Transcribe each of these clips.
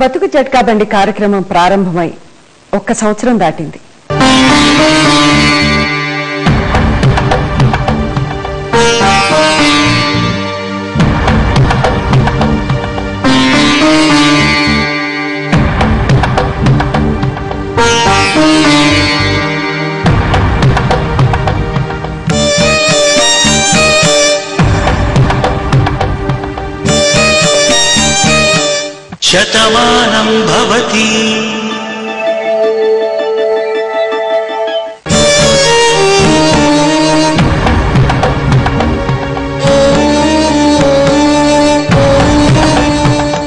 బతుకు జట్కా బండి కార్యక్రమం ప్రారంభమై 1 సంవత్సరం దాటింది. శతమానం భవతి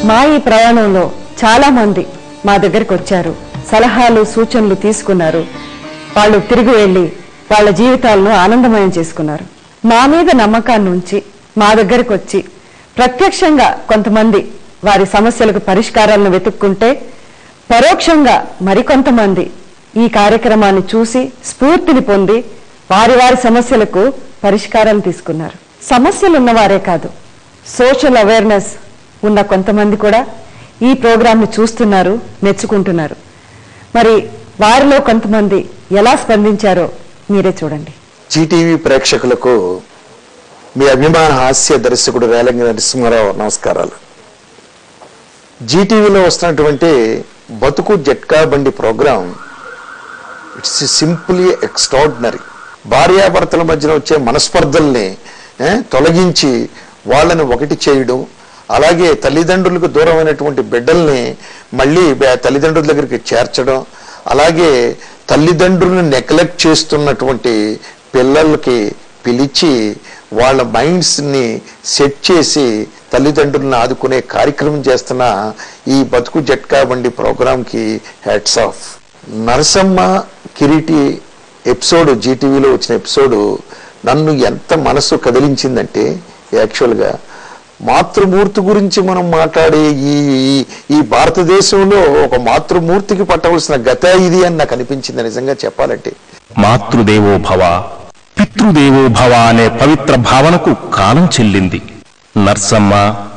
మా ఈ ప్రయాణంలో చాలా మంది మా దగ్గరికి వచ్చారు, సలహాలు సూచనలు తీసుకున్నారు. వాళ్ళు తిరిగి వెళ్ళి వాళ్ళ జీవితాలను ఆనందమయం చేసుకున్నారు. మా మీద నమ్మకాన్ని ఉంచి మా దగ్గరికి వచ్చి ప్రత్యక్షంగా కొంతమంది వారి సమస్యలకు పరిష్కారాలను వెతుక్కుంటే, పరోక్షంగా మరికొంతమంది ఈ కార్యక్రమాన్ని చూసి స్ఫూర్తిని పొంది వారి వారి సమస్యలకు పరిష్కారాలు తీసుకున్నారు. సమస్యలు ఉన్నవారే కాదు, సోషల్ అవేర్నెస్ ఉన్న కొంతమంది కూడా ఈ ప్రోగ్రాంని చూస్తున్నారు, మెచ్చుకుంటున్నారు. మరి వారిలో కొంతమంది ఎలా స్పందించారో మీరే చూడండి. జీటీవీ ప్రేక్షకులకు మీ అభిమాన హాస్య దర్శకుడు రేలంగి నరసింహారావు నమస్కారాలు. జీటీవీలో వస్తున్నటువంటి బతుకు జట్కా బండి ప్రోగ్రాం ఇట్స్ సింపుల్లీ ఎక్స్ట్రాడినరీ. భార్యాభర్తల మధ్యన వచ్చే మనస్పర్ధల్ని తొలగించి వాళ్ళని ఒకటి చేయడం, అలాగే తల్లిదండ్రులకు దూరమైనటువంటి బిడ్డల్ని మళ్ళీ తల్లిదండ్రుల దగ్గరికి చేర్చడం, అలాగే తల్లిదండ్రులను నెగ్లెక్ట్ చేస్తున్నటువంటి పిల్లలకి పిలిచి వాళ్ళ మైండ్స్ని సెట్ చేసి తల్లిదండ్రులను ఆదుకునే కార్యక్రమం చేస్తున్న ఈ బతుకు జట్కా బండి ప్రోగ్రాంకి hats off. Narasamma Kireeti episode, జీటీవీలో వచ్చిన ఎపిసోడ్ నన్ను ఎంత మనసు కదిలించిందంటే, యాక్చువల్గా మాతృమూర్తి గురించి మనం మాట్లాడే ఈ భారతదేశంలో ఒక మాతృమూర్తికి పట్టవలసిన గత ఇది అని నాకు అనిపించింది నిజంగా చెప్పాలంటే. మాతృదేవో భవ పితృదేవో భవ అనే పవిత్ర భావనకు కాలం చెల్లింది. నర్సమ్మ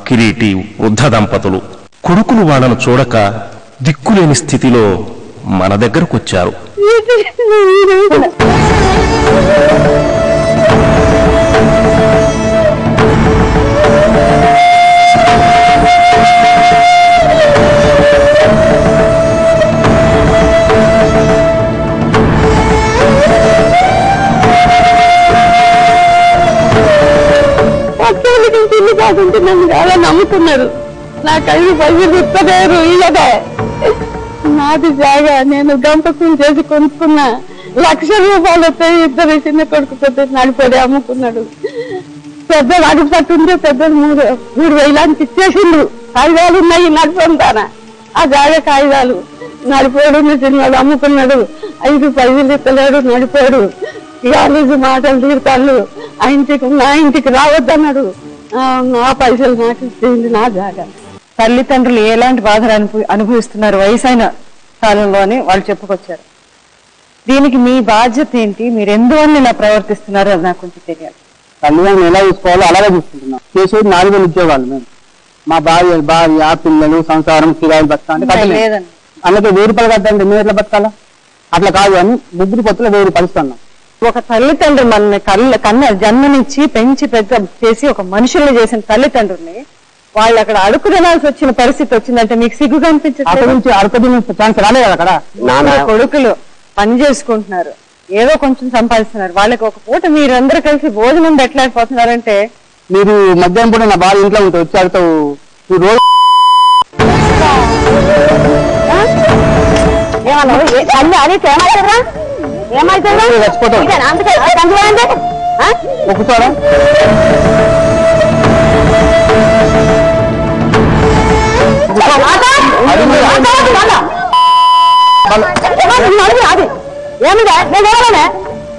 కిరీటి వృద్ధ దంపతులు కొడుకులు వాళ్ళను చూడక దిక్కులేని స్థితిలో మన దగ్గరకొచ్చారు. నన్ను చాలా నమ్ముతున్నారు. నాకు 5 పైసలు ఇస్తలేరు. ఇలాగే నాది జాగా నేను గంపకం చేసి కొనుక్కున్నా. 1,00,000 రూపాయలు వస్తాయి. 2 చిన్న కొడుకు పెద్ద నడిపడి అమ్ముకున్నాడు. పెద్ద అడుగుపట్టుంటే పెద్ద 3,000 ఇచ్చేసిండ్రు. కాగితాలు ఉన్నాయి నడిపోతానా, ఆ జాగా కాగితాలు. నడిపోయాడు చిన్నవాడు అమ్ముకున్నాడు. 5 పైసలు ఇస్తలేడు. నడిపోయాడు. ఇక మాటలు తీరుతాళ్ళు. నా ఇంటికి రావద్దన్నాడు. నా పైసలు నాకు ఇచ్చేయండి, నా జాగా. తల్లిదండ్రులు ఎలాంటి బాధలు అనుభవిస్తున్నారు వయసైన కాలంలో అని వాళ్ళు చెప్పుకొచ్చారు. దీనికి మీ బాధ్యత ఏంటి? మీరు ఎందువల్ల ఇలా ప్రవర్తిస్తున్నారు అది నాకు కొంచెం తెలియాలి. తల్లిదండ్రులు ఎలా చూసుకోవాలో అలాగే చూసుకుంటున్నాం. చేసేది 4,000 ఉద్యోగాలు. మేము మా భార్య పిల్లలు సంసారం కిరాయిలు బతకాలి. అందుకే 1,000 రూపాయలు కట్టండి, మేము ఎట్లా బతకాలా? అట్లా కాదు అని 3 పొత్తులు 1,000 రూపాయలు ఇస్తున్నాం. ఒక తల్లిదండ్రులు మన జన్మనిచ్చి పెంచి పెద్ద చేసి ఒక మనుషుల్ని చేసిన తల్లిదండ్రుల్ని వాళ్ళు అక్కడ అడుగు తినాల్సి వచ్చిన పరిస్థితి వచ్చిందంటే మీకు సిగ్గుగా అనిపించదు? అడుగు తినే ఛాన్స్ రాలేదు కదా. అక్కడ కొడుకులు పని చేసుకుంటున్నారు, ఏదో కొంచెం సంపాదిస్తున్నారు. వాళ్ళకి ఒక పూట మీరందరూ కలిసి భోజనం పెట్టలేకపోతున్నారంటే. మీరు మధ్యాహ్నం పూట నా భార్య ఇంట్లో ఉంటే వచ్చి అడుగుతావు ఈ రోజు చచ్చిపోతావు. ఒకసారా ఏమిగా నేను ఎవరనే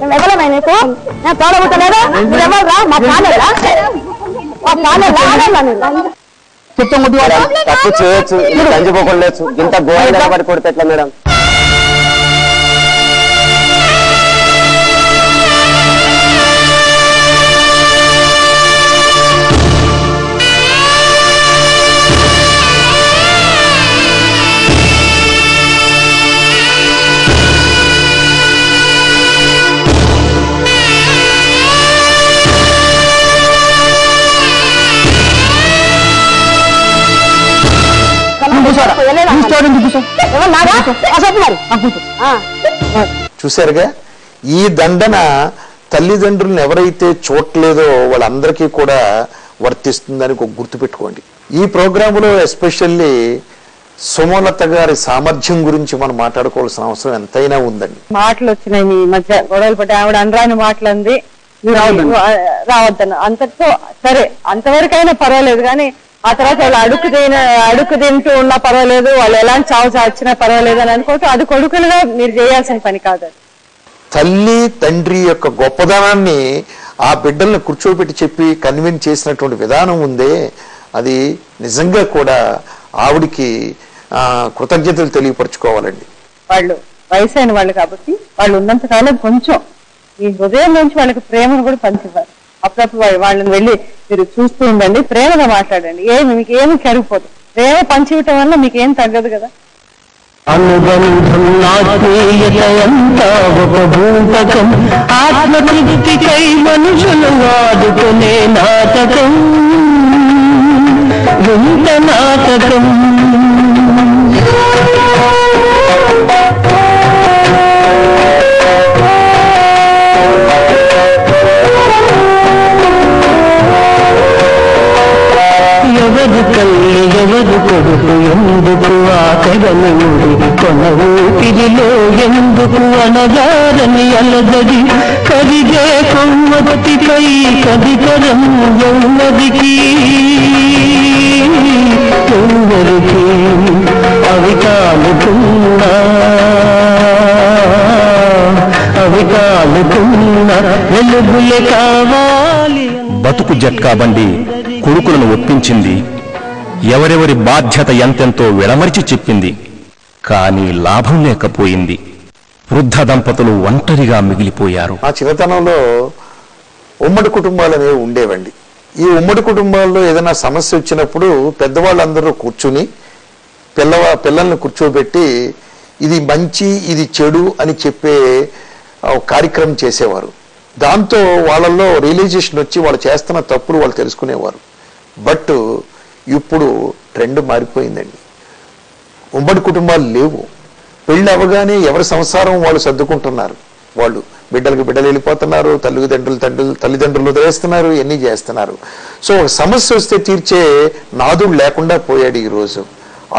నేను ఎవరమే నీకు? నేను తోడబుట్టలేదా? నువ్వెవరా? మా పాలేదా? తప్పు చేయొచ్చు, కంచిపోకూడదు. ఇంత గోడ పడి కొడితే ఎట్లా మేడం? చూశారుగా, ఈ దండన తల్లిదండ్రులను ఎవరైతే చూడలేదో వాళ్ళందరికీ కూడా వర్తిస్తుందని గుర్తుపెట్టుకోండి. ఈ ప్రోగ్రాంలో ఎస్పెషల్లీ సుమలత గారి సామర్థ్యం గురించి మనం మాట్లాడుకోవాల్సిన అవసరం ఎంతైనా ఉందండి. మాటలు వచ్చినాయి మీ మధ్య గొడవలు పట్టి, ఆవిడ అనరాని మాటలు అంది, రావద్దను అంతటితో సరే, అంతవరకైనా పర్వాలేదు. కానీ ఆ తర్వాత వాళ్ళు అడుగు తింటూ ఉన్నా పర్వాలేదు, వాళ్ళు ఎలాంటి చావు చాచినా పర్వాలేదు అని అనుకోవటం అది కొడుకులుగా మీరు చేయాల్సిన పని కాదు. తల్లి తండ్రి యొక్క గొప్పదనాన్ని ఆ బిడ్డల్ని కూర్చోబెట్టి చెప్పి కన్విన్స్ చేసినటువంటి విధానం ఉందే, అది నిజంగా కూడా ఆవిడికి కృతజ్ఞతలు తెలియపరచుకోవాలండి. వాళ్ళు వయసు అయిన వాళ్ళు కాబట్టి వాళ్ళు ఉన్నంతకాలం కొంచెం ఈ హృదయం నుంచి వాళ్ళకి ప్రేమను కూడా పంచివ్వాలి. అప్పుడప్పుడు వాళ్ళని వెళ్ళి మీరు చూస్తూ ఉండండి, ప్రేమగా మాట్లాడండి. మీకు ఏమి కరిగిపోదు. ప్రేమ పంచివ్వటం వల్ల మీకు ఏం తగ్గదు కదా. అనుబంధం ఆత్మీయత ఒక భూతకం, ఆత్మతృప్తికై మనుషులు వాడుకునే నాటకం, వింత నాటకం. ఎవరు తల్లి ఎవరు కొడుకు, ఎందుకు ఆకరని ముడి కొన ఊపిరిలో, ఎందుకు అనగారని అలదడి కరిగే కొమ్మతిపై కదికరం ఎవ్వరికి ఎవరికి అవి కాలుతున్నా వెలుగులే కావాలి. బతుకు జట్కా బండి కొడుకులను ఒప్పించింది, ఎవరెవరి బాధ్యత ఎంతెంతో విడమరిచి చెప్పింది. కానీ లాభం లేకపోయింది. వృద్ధ దంపతులు ఒంటరిగా మిగిలిపోయారు. ఆ చిన్నతనంలో ఉమ్మడి కుటుంబాలు అనేవి ఉండేవండి. ఈ ఉమ్మడి కుటుంబాల్లో ఏదైనా సమస్య వచ్చినప్పుడు పెద్దవాళ్ళందరూ కూర్చుని పిల్లల్ని కూర్చోబెట్టి ఇది మంచి ఇది చెడు అని చెప్పే కార్యక్రమం చేసేవారు. దాంతో వాళ్ళల్లో రియలైజేషన్ వచ్చి వాళ్ళు చేస్తున్న తప్పులు వాళ్ళు తెలుసుకునేవారు. బట్ ఇప్పుడు ట్రెండ్ మారిపోయిందండి. ఉమ్మడి కుటుంబాలు లేవు. పెళ్ళి అవ్వగానే ఎవరి సంసారం వాళ్ళు సర్దుకుంటున్నారు. వాళ్ళు బిడ్డలకు బిడ్డలు వెళ్ళిపోతున్నారు, తల్లిదండ్రులు వదిలేస్తున్నారు, ఎన్ని చేస్తున్నారు. సో ఒక సమస్య వస్తే తీర్చే నాదుడు లేకుండా పోయాడు ఈరోజు.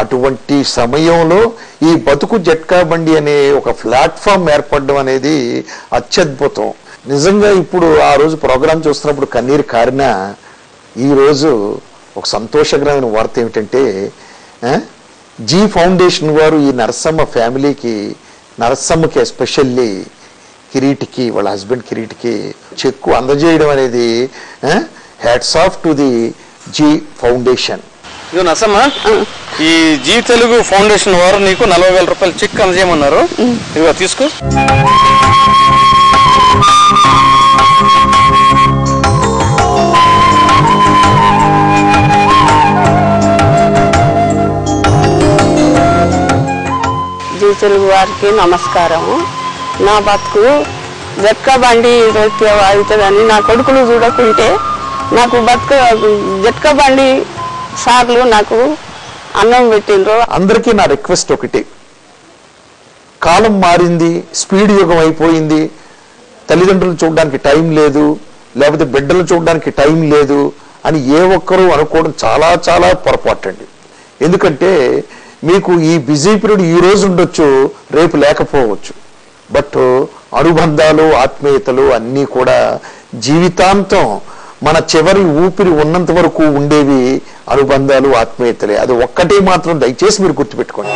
అటువంటి సమయంలో ఈ బతుకు జట్కా బండి అనే ఒక ప్లాట్ఫామ్ ఏర్పడడం అనేది అత్యద్భుతం. నిజంగా ఇప్పుడు ఆ రోజు ప్రోగ్రాం చూస్తున్నప్పుడు కన్నీరు కారినా ఈరోజు ఒక సంతోషకరమైన వార్త ఏమిటంటే జీ ఫౌండేషన్ వారు ఈ నరసమ్మ ఫ్యామిలీకి, నరసమ్మకి ఎస్పెషల్లీ కిరీటికి, వాళ్ళ హస్బెండ్ కిరీటికి చెక్కు అందజేయడం అనేది hats off to the Zee foundation. ఇదో నరసమ్మ, ఈ జీ తెలుగు ఫౌండేషన్ వారు నీకు 40,000 రూపాయలు చెక్ అందజేయమన్నారు. ఇదిగో తీసుకో. జీ తెలుగు వారికి నమస్కారము. నా బతుకు జట్కా బండి అవుతుందని నా కొడుకులు చూడకుంటే నాకు జట్కా బండి సార్లు నాకు అన్నం పెట్టిండ్రు. అందరికీ నా రిక్వెస్ట్ ఒకటి, కాలం మారింది, స్పీడ్ యుగం అయిపోయింది, తల్లిదండ్రులు చూడడానికి టైం లేదు, లేకపోతే బిడ్డలు చూడడానికి టైం లేదు అని ఏ ఒక్కరూ అనుకోవడం చాలా చాలా పొరపాటు అండి. ఎందుకంటే మీకు ఈ బిజీ పీరియడ్ ఈ రోజు ఉండొచ్చు, రేపు లేకపోవచ్చు. బట్ అనుబంధాలు, ఆత్మీయతలు అన్నీ కూడా జీవితాంతం మన చివరి ఊపిరి ఉన్నంత వరకు ఉండేవి అనుబంధాలు, ఆత్మీయతలే. అది ఒక్కటే మాత్రం దయచేసి మీరు గుర్తుపెట్టుకోండి.